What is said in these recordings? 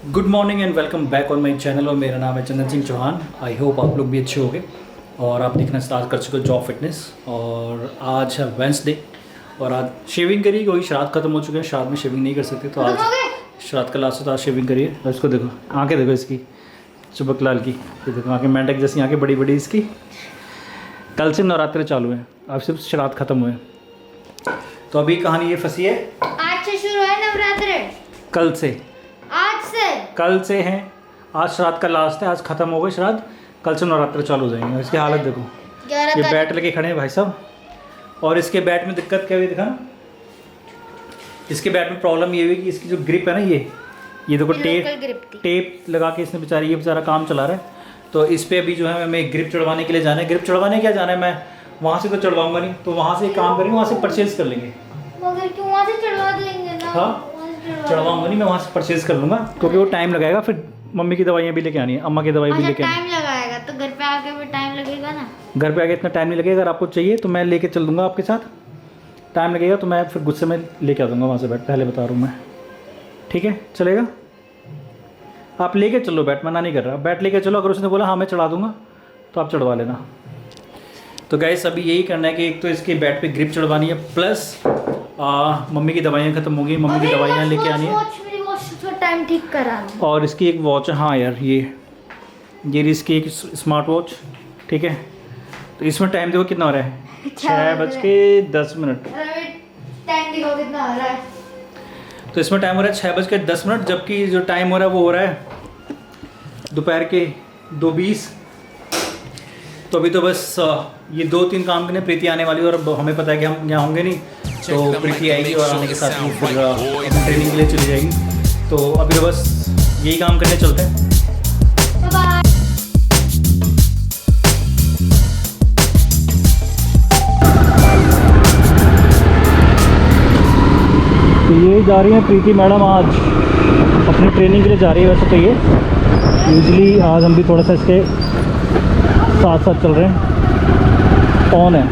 Good morning and welcome back on my channel. और मेरा नाम है चंदन सिंह चौहान। आई होप आप लोग भी अच्छे होंगे और आप देखना स्टार्ट कर चुके हो जॉब फिटनेस। और आज है वेंसडे और आज शेविंग करिए, कोई श्राद्ध खत्म हो चुके हैं, श्राद्ध में शेविंग नहीं कर सकते तो आज श्राद्ध का लास्ट तो आज शेविंग करिए। और इसको देखो, आंखें देखो इसकी, चुबक लाल की, ये देखो आंखें मेंढक जैसी आंखें बड़ी बड़ी इसकी। कल से नवरात्रे चालू हैं, अब सिर्फ श्राद्ध खत्म हुए। तो अभी कहानी ये फंसी है, आज से शुरू है नवरात्रे। कल से, कल से हैं। आज श्राद्ध का लास्ट है, आज खत्म हो गए श्राद्ध, कल से नवरात्र चालू हो जाएंगे। इसकी हालत देखो, ये बैट लेके खड़े हैं भाई साहब। और इसके बैट में दिक्कत क्या हुई दिखा, इसके बैट में प्रॉब्लम ये हुई कि इसकी जो ग्रिप है ना, ये देखो टेप लगा के इसने बेचारी, ये बेचारा काम चला रहा है। तो इस पर अभी जो है हमें ग्रिप चढ़वाने के लिए जाना है। ग्रिप चढ़वाने क्या जाना है, मैं वहाँ से तो चढ़वाऊँगा नहीं, तो वहाँ से एक काम करेंगे, वहाँ से परचेज़ कर लेंगे। मगर क्यों वहाँ से चढ़वा देंगे ना? हाँ चढ़वाऊँगा नहीं, मैं वहाँ से परचेज़ कर लूँगा, क्योंकि वो टाइम लगाएगा। फिर मम्मी की दवाइयाँ भी लेके आनी है, अम्मा की दवाई भी लेके आनी है। टाइम लगाएगा तो घर पे आके भी टाइम लगेगा ना। घर पे आके इतना टाइम नहीं लगेगा। अगर आपको चाहिए तो मैं लेके चल दूँगा आपके साथ। टाइम लगेगा तो मैं फिर गुस्से में लेके आ दूँगा वहाँ से बैट, पहले बता रहा हूँ मैं। ठीक है, चलेगा? आप लेके चलो बैट, मना नहीं कर रहा, बैट लेके चलो। अगर उसने बोला हाँ मैं चढ़ा दूँगा तो आप चढ़वा लेना। तो गाइस अभी यही करना है कि एक तो इसके बैट पे ग्रिप चढ़वानी है, प्लस मम्मी की दवाइयाँ ख़त्म हो गई, मम्मी की दवाइयाँ लेके आनी है। टाइम ठीक कराना। और इसकी एक वॉच है, हाँ यार ये इसकी एक स्मार्ट वॉच, ठीक है। तो इसमें टाइम देखो कितना हो रहा है, 6:10। टाइम देखो कितना हो रहा है। तो इसमें टाइम हो रहा है 6:10, जबकि जो टाइम हो रहा है वो हो रहा है दोपहर के 2:20। तो अभी तो बस ये 2-3 काम करने, प्रीति आने वाली और हमें पता है कि हम यहाँ होंगे नहीं, तो प्रीति आएगी और आने के साथ ही फिर ट्रेनिंग के लिए चली जाएगी। तो अभी तो बस यही काम करने चलते हैं। तो ये जा रही है प्रीति मैडम, आज अपनी ट्रेनिंग के लिए जा रही है। वैसे तो ये यूजली आज हम भी थोड़ा सा इसके साथ साथ चल रहे हैं, ऑन है।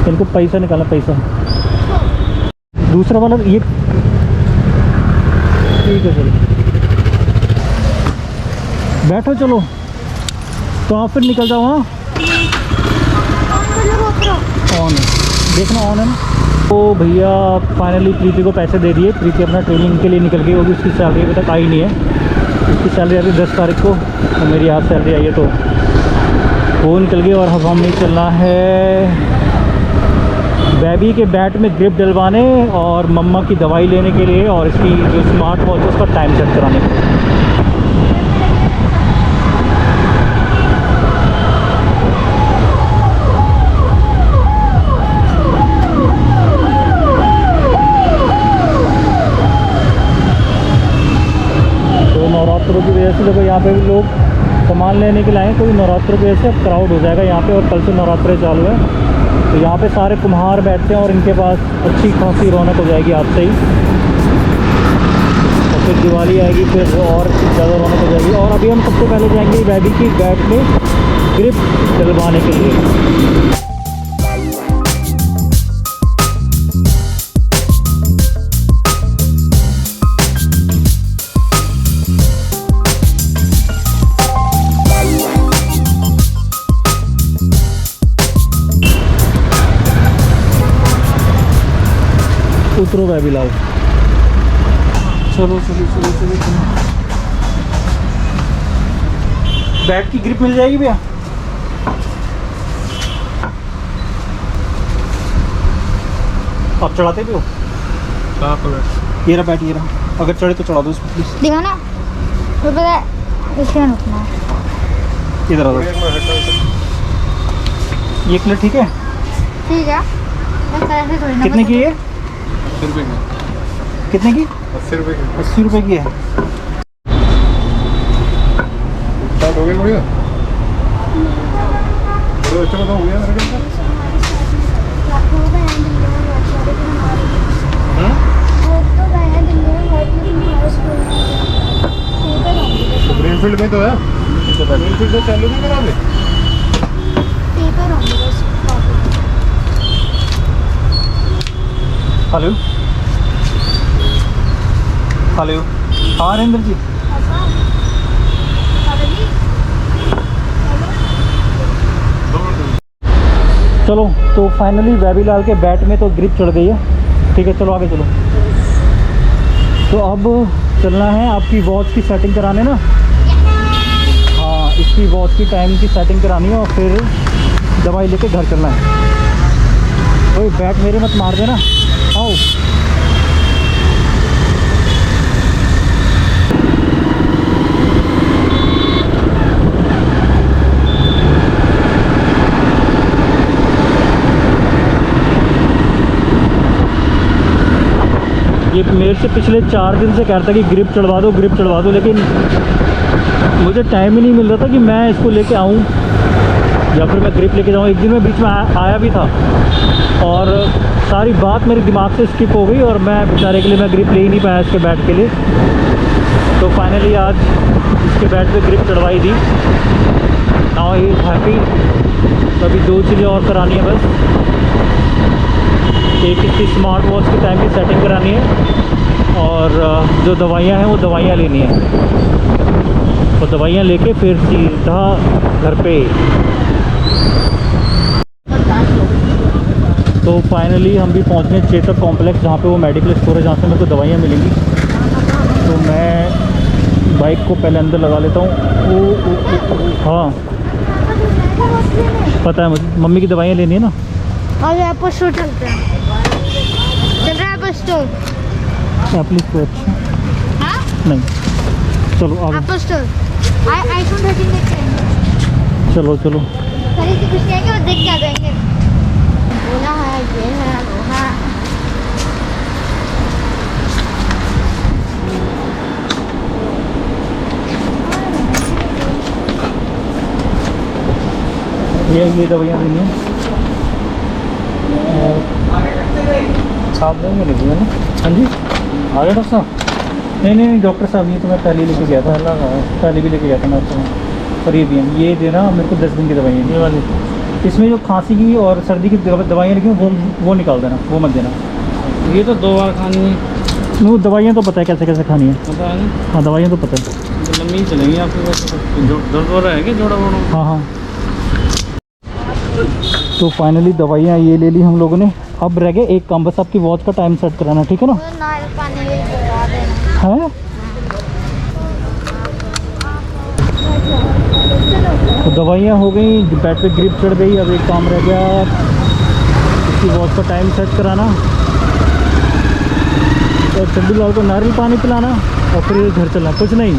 इनको पैसा निकालना, पैसा दूसरा वाला ये ठीक है। चलो बैठो, चलो तो आप फिर निकल जाओ। हाँ ऑन है, देखना ऑन है ना। तो भैया फाइनली प्रीति को पैसे दे दिए। प्रीति अपना ट्रेनिंग के लिए निकल गई होगी, उसकी सैलरी अभी तक आई नहीं है। उसकी सैलरी अभी 10 तारीख को, तो मेरी आज सैलरी आई है तो वो निकल गई। और अब हमें चलना है बेबी के बैट में ग्रिप डलवाने और मम्मा की दवाई लेने के लिए, और इसकी जो स्मार्ट वॉच है उसका टाइम सेट कराने के लिए। तो नवरात्रों की वजह से देखो यहाँ पे भी लोग सामान लेने के लिए आए, कोई नवरात्रों की वजह से अब क्राउड हो जाएगा यहाँ पे। और कल से नवरात्रे चालू है, तो यहाँ पे सारे कुम्हार बैठते हैं और इनके पास अच्छी खासी रौनक हो जाएगी आज से ही। और फिर दिवाली आएगी, फिर और ज़्यादा रौनक हो जाएगी। और अभी हम सबसे पहले जाएंगे बेबी की बैट में ग्रिप डलवाने के लिए। उतरो बेबी, लाओ, चलो चलो चलो चलो चलो। बैट की ग्रिप मिल जाएगी भैया? आप चढ़ाते भी हो? ये रहा बैट, ये रहा, अगर चढ़े तो चढ़ा दो इसको प्लीज। देखा ना, तो पता है इसमें रुकना। इधर आ दो, ये क्लियर ठीक है? ठीक है। कितने की है? 80 रुपये की। कितने की? 80 रुपये की। 80 रुपये की है। स्टार्ट हो गया, अच्छा बताओ, हो गया मेरे ख्याल से। ग्रीनफील्ड में तो है, ग्रीनफील्ड से चालू नहीं करा अभी। हेलो खा लो। हाँ नरेंद्र जी। चलो तो फाइनली वेबीलाल के बैट में तो ग्रिप चढ़ गई है। ठीक है चलो आगे चलो। तो अब चलना है आपकी वॉच की सेटिंग कराने ना। हाँ इसकी वॉच की टाइम की सेटिंग करानी है और फिर दवाई लेके घर चलना है। ओए बैट मेरे मत मार देना। आओ ये मेरे से पिछले 4 दिन से कहता कि ग्रिप चढ़वा दो ग्रिप चढ़वा दो, लेकिन मुझे टाइम ही नहीं मिल रहा था कि मैं इसको लेके आऊँ या फिर मैं ग्रिप लेके जाऊँ। एक दिन में बीच में आया भी था और सारी बात मेरे दिमाग से स्किप हो गई और मैं बेचारे के लिए मैं ग्रिप ले ही नहीं पाया इसके बैट के लिए। तो फाइनली आज इसके बैट पे ग्रिप चढ़वाई दी। Now he is happy. तो अभी 2 चीज़ें और करानी है बस। एक इसकी स्मार्ट वॉच की टाइम की सेटिंग करानी है और जो दवाइयाँ हैं वो दवाइयाँ लेनी है और दवाइयाँ लेके फिर सीधा घर पे। तो फाइनली हम भी पहुँच गए चेतक कॉम्प्लेक्स, जहाँ पे वो मेडिकल स्टोर है जहाँ से मेरे को दवाइयाँ मिलेंगी। तो मैं बाइक को पहले अंदर लगा लेता हूँ। हाँ पता है मुझे, मम्मी की दवाइयाँ लेनी है ना। और एप्पल स्टोर चलते हैं। चल रहा है एप्पल स्टोर। एप्पल स्टोर हाँ नहीं, चलो आगे एप्पल स्टोर। आईफोन 13 देखते हैं। चलो चलो। खरीद के कुछ कहेंगे और देख के आ जाएंगे। बोला है ये है वो है। ये दवाइयाँ लेनी है। छाप देंगे नहीं ना। हाँ जी आ गए डॉक्टर साहब। नहीं डॉक्टर साहब ये तो मैं पहले लेके गया था। पहले भी लेके गया था मैं आपको। और ये भी है, ये देना मेरे को 10 दिन की दवाई है ये वाली। इसमें जो खांसी की और सर्दी की दवाइयाँ लिखी वो निकाल देना, वो मत देना। ये तो 2 बार खानी है। वो दवाइयाँ तो पता है कैसे कैसे खानी है। पता है ना, हाँ दवाइयाँ तो पता है। तो लंबी चलेंगी आपके दर्द हो रहा है क्या जोड़ा वोड़ा? हाँ हाँ। तो फाइनली दवाइयाँ ये ले ली हम लोगों ने। अब रह गए एक काम, बस आपकी वॉच का टाइम सेट कराना, ठीक है ना। नारियल पानी भी करवा देना। है तो दवाइयाँ हो गई, बैट पे ग्रिप चढ़ गई। अब एक काम रह गया इसकी वॉच का टाइम सेट कराना और चंदू लाल को नारियल पानी पिलाना और फिर घर चलना। कुछ नहीं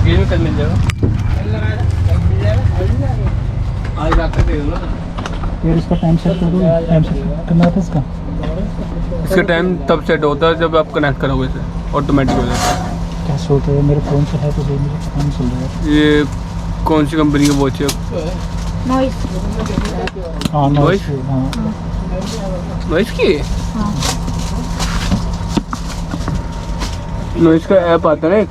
ये भी कल मिल जाएगा। आज रात तक दे दो ना। यार इसका टाइम सेट कर दो। टाइम सेट करना था इसका। इसका टाइम तब सेट होता है जब आप कनेक्ट करोगे इसे, ऑटोमेटिक हो जाता है। कैसे होता है? मेरे फ़ोन से है तो दे, मुझे पता नहीं चल रहा है। ये कौन सी कंपनी का वॉच है? नॉइस। हाँ नॉइस। Noise? हाँ नॉइस की हाँ नॉइस का ऐप आता है ना एक।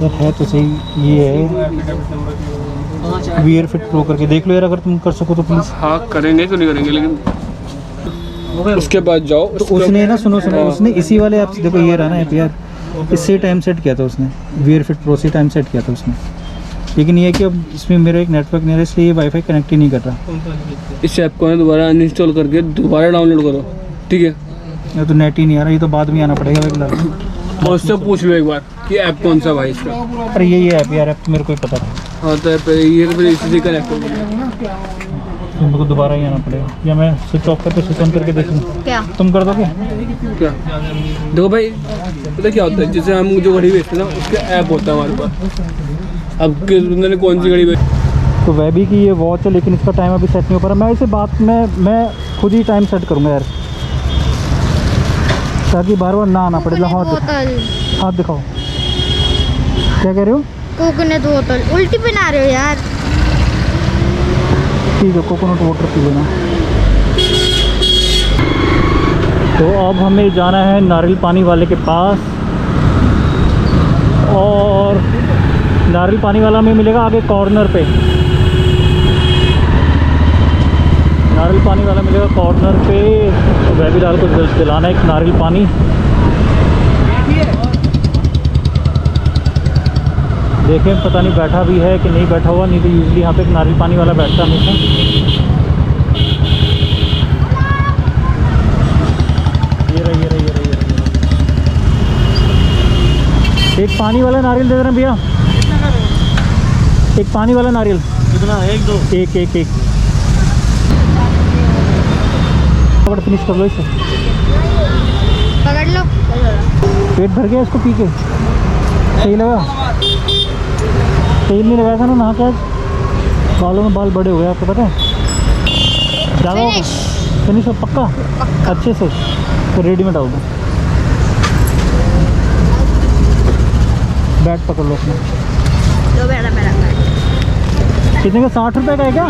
यार है तो सही। ये है वीयर फिट प्रो करके देख लो यार, अगर तुम कर सको तो प्लीज़। हाँ करेंगे क्यों नहीं करेंगे, लेकिन उसके बाद जाओ। तो उसने ना सुनो उसने इसी वाले ऐप से, देखो ये रहा ना ऐप यार, इससे टाइम सेट किया था उसने। वीयर फिट प्रो से टाइम सेट किया था उसने। लेकिन ये है कि अब इसमें मेरा एक नेटवर्क नहीं है, इसलिए ये वाईफाई कनेक्ट ही नहीं कर रहा। इस ऐप को दोबारा अनइंस्टॉल करके दोबारा डाउनलोड करो, ठीक है। ये तो नेट ही नहीं आ रहा, ये तो बाद में आना पड़ेगा अगला। और उससे पूछ लो एक बार कि ऐप कौन सा भाई इसका। अरे ये ऐप यार, ऐप तो मेरे को ही पता था। हाँ तो ऐप ये तो फिर इसी से कनेक्ट हो गया। तो मेरे को दोबारा ही आना पड़ेगा, या मैं स्विच ऑफ करके स्विच ऑन करके देख लूँ। क्या तुम कर दोगे? क्या देखो भाई, पता क्या होता है, जैसे हम जो घड़ी बेचते हैं ना उसका ऐप होता है हमारे पास। अब किस बंदे ने कौन सी घड़ी बेची, तो वह भी कि ये वॉच है लेकिन इसका टाइम अभी सेट नहीं हो पा रहा। मैं इसे बात में मैं खुद ही टाइम सेट करूँगा यार, ताकि बार बार ना आना पड़े। लो बोतल हाथ दिखाओ। क्या कह रहे हो? कोकोनट बोतल उल्टी बना रहे हो यार। ठीक है कोकोनट वाटर पी लेना। तो अब हमें जाना है नारियल पानी वाले के पास, और नारियल पानी वाला हमें मिलेगा आगे कॉर्नर पे। नारियल पानी वाला मिलेगा कॉर्नर पे, तो बेबी लाल को दिलाना एक नारियल पानी। देखें पता नहीं बैठा भी है कि नहीं बैठा हुआ, नहीं तो यूजली यहाँ पे एक नारियल पानी वाला बैठता है हमेशा। ये रही। एक पानी वाला नारियल दे देना भैया, एक पानी वाला नारियल कितना? एक दो? एक फिनिश कर लो इसे। पकड़ लो। पेट भर गया इसको पी के? सही लगा? तेल नहीं लगाया था ना नहा के आज, बालों में बाल बड़े हो गए आपको पता है। ज़्यादा फिनिश हो पक्का अच्छे से, तो रेडी में डाल दो। बैट पकड़ लो अपना। दो मेरा कितने का? 60 रुपये का है क्या?